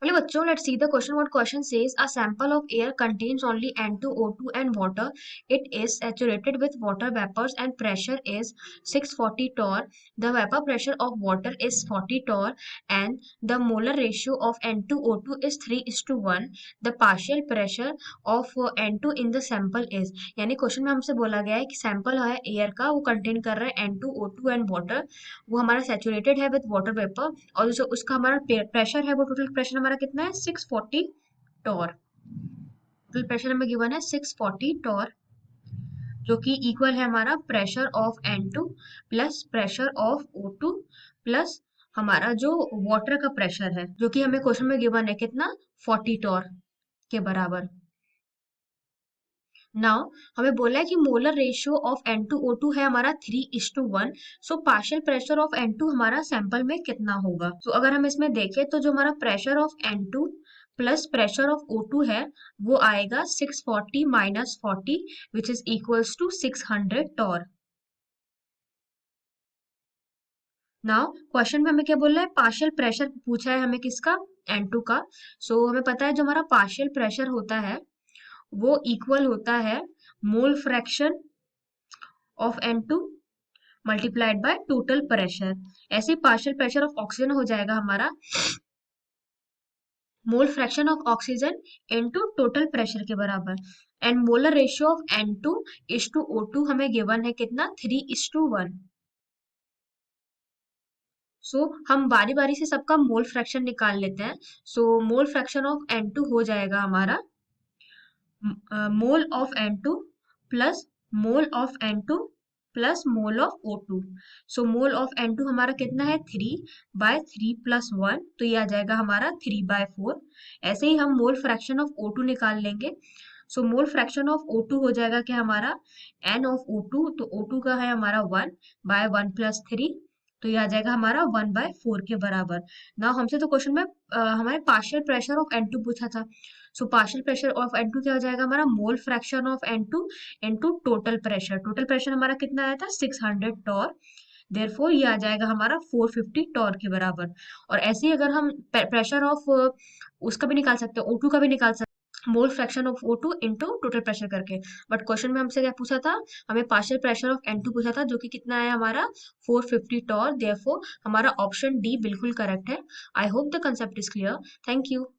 Hello बच्चों, let's see the question. What question says a sample of air contains only N2O2 and water. It is saturated with water vapors and pressure is 640 torr. The vapor pressure of water is 40 torr and the molar ratio of N2O2 is 3:1. The partial pressure of N2 in the sample is, यानी question में हमसे बोला गया है कि sample है air का, वो कंटेन कर रहा है N2O2 एंड वाटर, वो हमारा सैचुरेटेड है विद वाटर वेपर और जो उसका हमारा प्रेशर है वो टोटल प्रेशर हमारा कितना है 640 टॉर। टोटल प्रेशर हमें गिवन है 640 टॉर जो कि इक्वल है हमारा pressure of N2 plus pressure of O2 plus हमारा जो वाटर का प्रेशर है जो कि हमें क्वेश्चन में गिवन है कितना 40 टॉर के बराबर। नाउ हमें बोला है कि मोलर रेशियो ऑफ N2O2 है हमारा 3:1। So partial pressure of N2 हमारा सैंपल में कितना होगा। तो अगर हम इसमें देखें तो जो हमारा pressure of N2 plus pressure of O2 है वो आएगा 640 minus 40 which is equals to 600 torr. Now question में हमें क्या बोला है, पार्शियल प्रेशर पूछा है हमें किसका, N2 का। सो हमें पता है जो हमारा पार्शियल प्रेशर होता है वो इक्वल होता है mole fraction of N2 multiplied by total pressure. ऐसे पार्शियल प्रेशर ऑफ ऑक्सीजन हो जाएगा हमारा mole fraction of oxygen into total pressure के बराबर। And molar ratio of N2:O2 हमें गिवन है कितना 3:1। सो हम बारी बारी से सबका मोल फ्रैक्शन निकाल लेते हैं। सो मोल फ्रैक्शन ऑफ N2 हो जाएगा हमारा mole of N2 plus mole of N2 plus mole of O2। So mole of N2 हमारा कितना है 3/3 प्लस 1, तो ये आ जाएगा हमारा 3/4। ऐसे ही हम मोल फ्रैक्शन ऑफ O2 निकाल लेंगे। सो मोल फ्रैक्शन ऑफ O2 हो जाएगा कि हमारा N ऑफ O2, तो O2 का है हमारा 1/1 प्लस 3, तो ये आ जाएगा हमारा 1/4 के बराबर। ना हमसे तो क्वेश्चन में हमारे पार्शियल प्रेशर ऑफ N2 पूछा था। So partial pressure of N2 क्या हो जाएगा हमारा mole fraction of N2 into total pressure. Total pressure हमारा कितना आया था 600 टॉर, देयरफॉर ये आ जाएगा हमारा 450 टॉर के बराबर। और ऐसे ही अगर हम प्रेशर ऑफ उसका भी निकाल सकते हैं, O2 का भी निकाल सकते हैं, mole fraction of O2 into total pressure करके। बट क्वेश्चन में हमसे क्या पूछा था, हमें पार्शियल प्रेशर ऑफ N2 पूछा था जो कि कितना है हमारा 450 टॉर, देयरफॉर हमारा ऑप्शन डी बिल्कुल करेक्ट है। I hope the concept is clear. Thank you.